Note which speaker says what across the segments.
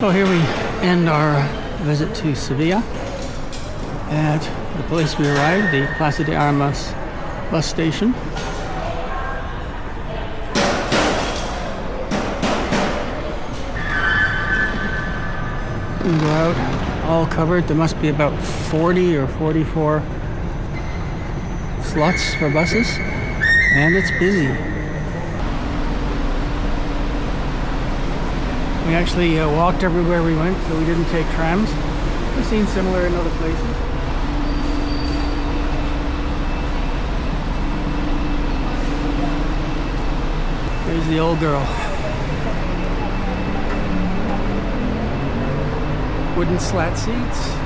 Speaker 1: So here we end our visit to Seville. At the place we arrived, the Plaza de Armas bus station. We go out, all covered. There must be about 40 or 44 slots for buses, and it's busy. We actually walked everywhere we went, so we didn't take trams. We've seen similar in other places. There's the old girl. Wooden slat seats.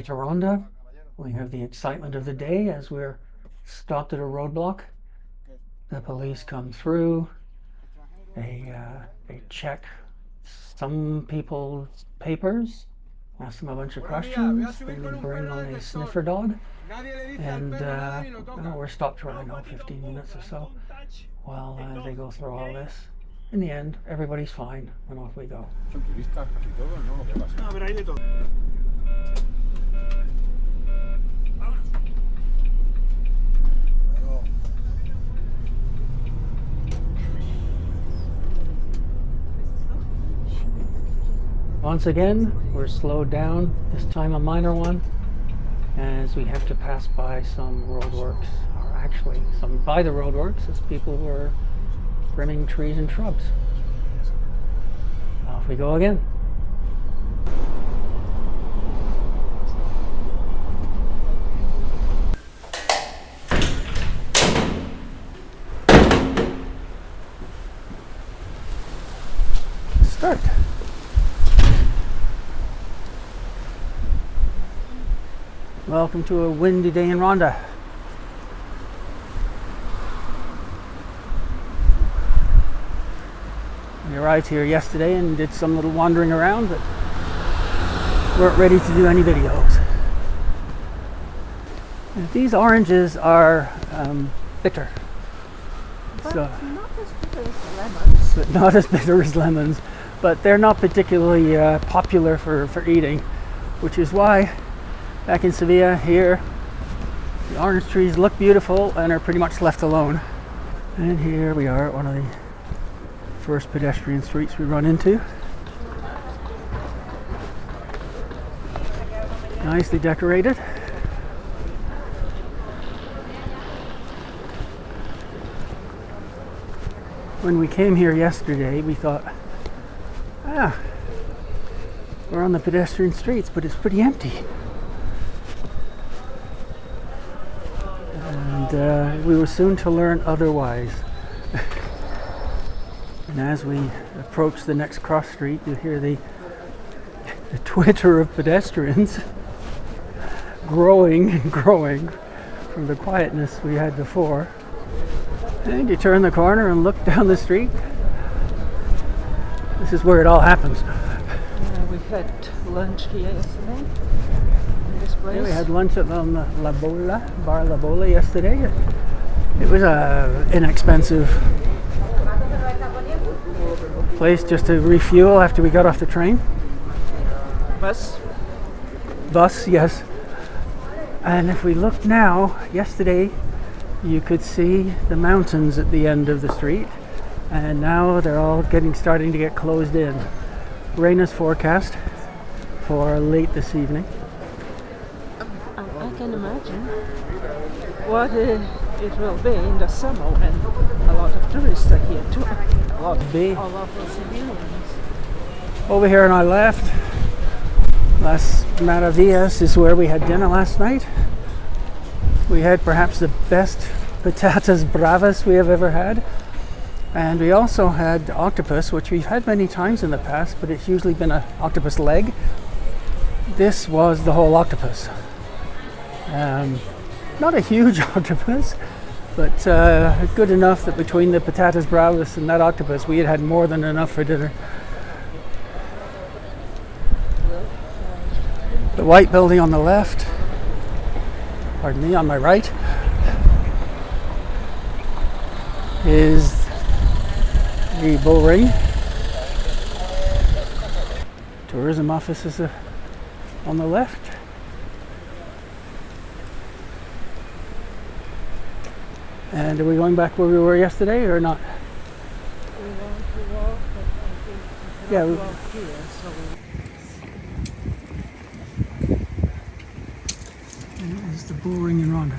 Speaker 1: To Ronda, we have the excitement of the day as we're stopped at a roadblock. The police come through, they check some people's papers, ask them a bunch of questions, then they bring on a sniffer dog, and we're stopped for, I don't know, 15 minutes or so while they go through all this. In the end, everybody's fine, and off we go. Once again, we're slowed down, this time a minor one, as we have to pass by some roadworks, or actually some by the roadworks as people were trimming trees and shrubs. Off we go again. Start. Welcome to a windy day in Ronda. We arrived here yesterday and did some little wandering around, but weren't ready to do any videos. And these oranges are bitter.
Speaker 2: But
Speaker 1: so,
Speaker 2: not as bitter as lemons.
Speaker 1: but not as bitter as lemons, but they're not particularly popular for eating, which is why back in Seville here, the orange trees look beautiful and are pretty much left alone. And here we are at one of the first pedestrian streets we run into. Nicely decorated. When we came here yesterday, we thought, we're on the pedestrian streets, but it's pretty empty. And we were soon to learn otherwise. And as we approach the next cross street, you hear the twitter of pedestrians growing and growing from the quietness we had before. And you turn the corner and look down the street. This is where it all happens.
Speaker 2: We had lunch here yesterday.
Speaker 1: Yeah, we had lunch at La Bola, Bar La Bola yesterday. It was an inexpensive place just to refuel after we got off the train.
Speaker 2: Bus,
Speaker 1: yes. And if we look now, yesterday you could see the mountains at the end of the street, and now they're all starting to get closed in. Rain is forecast for late this evening.
Speaker 2: I can imagine what it will be in the summer when a lot of tourists are here too. All of the civilians.
Speaker 1: Over here on our left, Las Maravillas is where we had dinner last night. We had perhaps the best patatas bravas we have ever had. And we also had octopus, which we've had many times in the past, but it's usually been an octopus leg. This was the whole octopus. Not a huge octopus, but good enough that between the patatas bravas and that octopus, we had more than enough for dinner. The white building on the left, pardon me, on my right, is the bull ring. Tourism office is on the left. And are we going back where we were yesterday or not?
Speaker 2: We want to walk, but
Speaker 1: Yeah.
Speaker 2: walk here, so
Speaker 1: It's the bull ring in Ronda.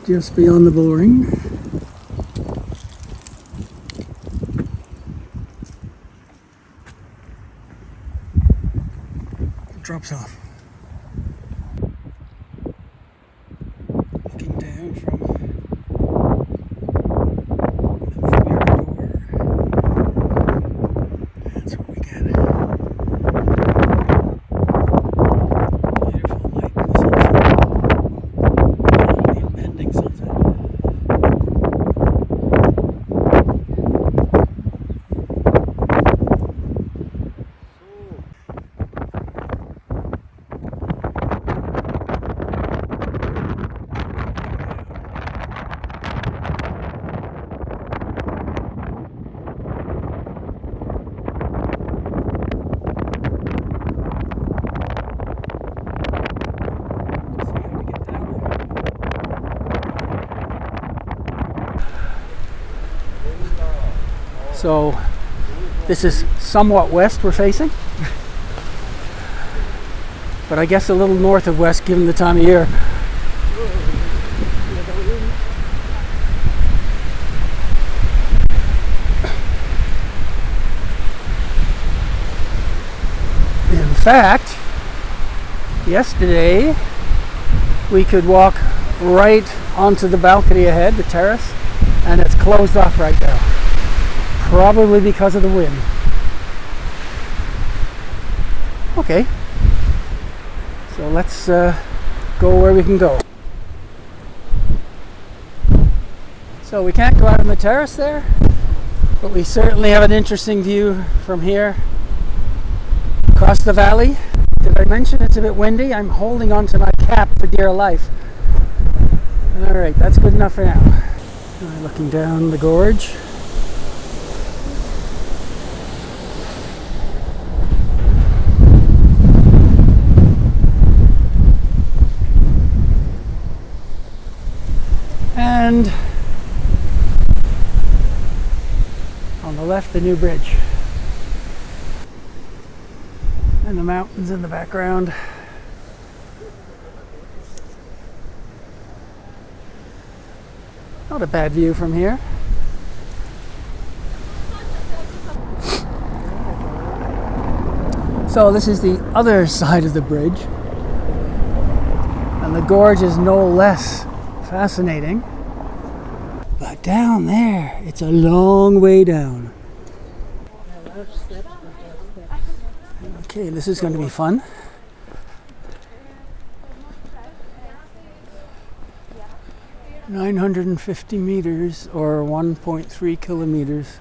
Speaker 1: Just beyond the bull ring. It drops off. Looking down from that's what we get. Beautiful light in the sunset. The impending sunset. So this is somewhat west we're facing, but I guess a little north of west given the time of year. In fact, yesterday we could walk right onto the balcony ahead, the terrace, and it's closed off right now. Probably because of the wind. Okay, so let's go where we can go. So we can't go out on the terrace there, but we certainly have an interesting view from here across the valley. Did I mention it's a bit windy? I'm holding onto my cap for dear life. Alright, that's good enough for now. Looking down the gorge. And on the left, the new bridge. And the mountains in the background. Not a bad view from here. So this is the other side of the bridge. And the gorge is no less fascinating. But down there, it's a long way down. Okay, this is going to be fun. $950 meters or 1.3 kilometers.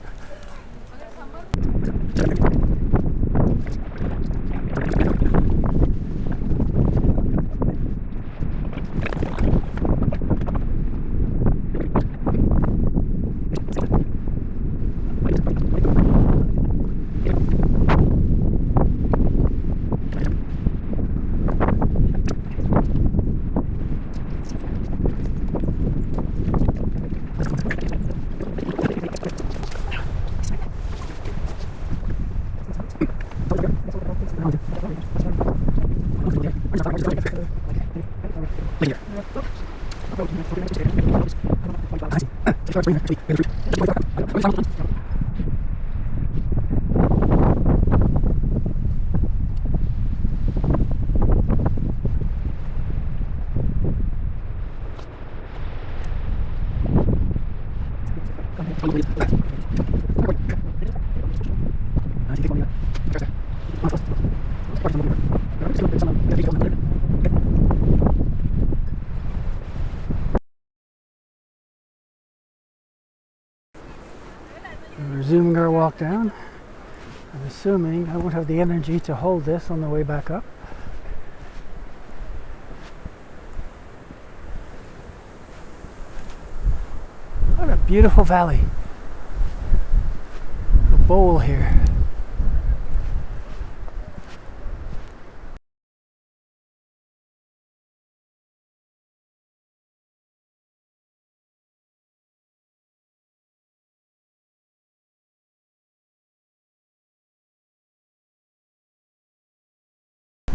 Speaker 1: We're resuming our walk down. I'm assuming I won't have the energy to hold this on the way back up. What a beautiful valley. A bowl here.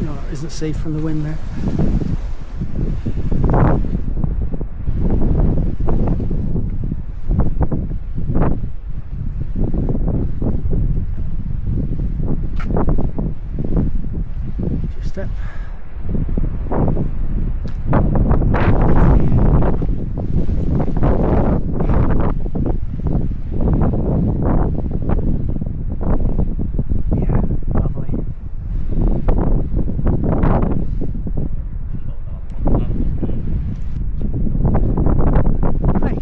Speaker 1: No, isn't safe from the wind there. Step. Yeah, lovely. Hi.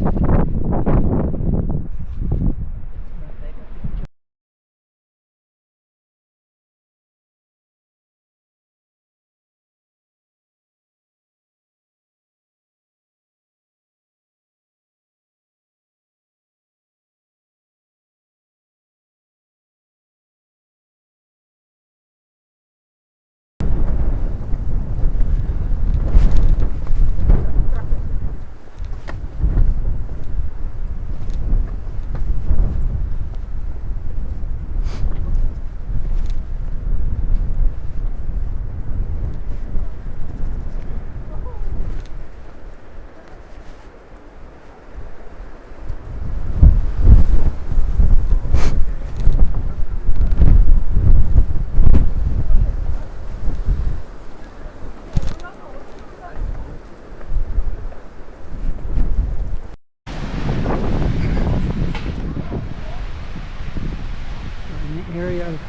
Speaker 1: Area of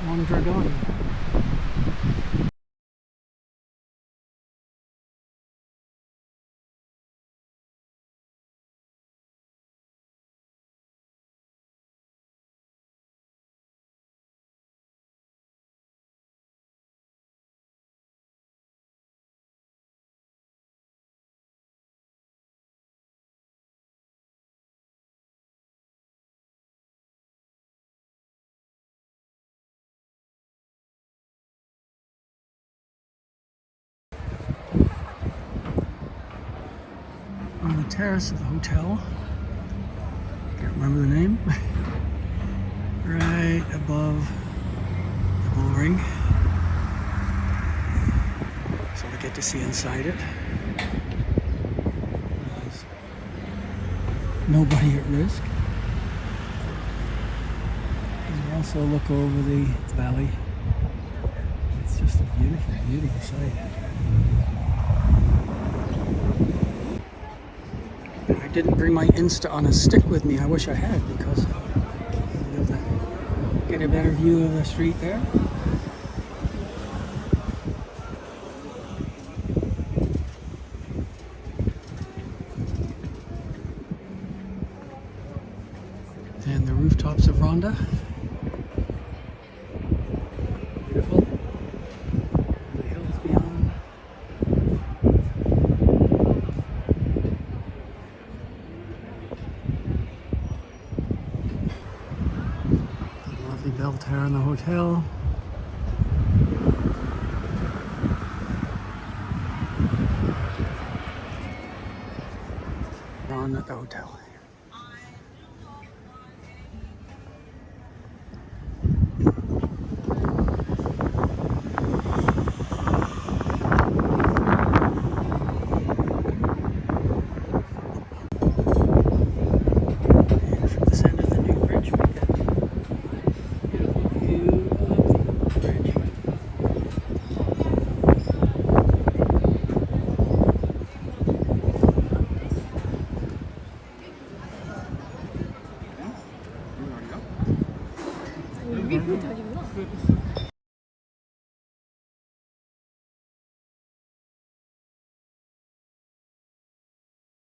Speaker 1: Mondragon. On the terrace of the hotel, can't remember the name, right above the bull ring, so we get to see inside it. There's nobody at risk. And we also look over the valley. It's just a beautiful, beautiful sight. I didn't bring my Insta on a stick with me. I wish I had, because I'll be able to get a better view of the street there. And the rooftops of Ronda. Beautiful. And the hills beyond. Lovely bell tower in the hotel. On at the hotel. Portugal.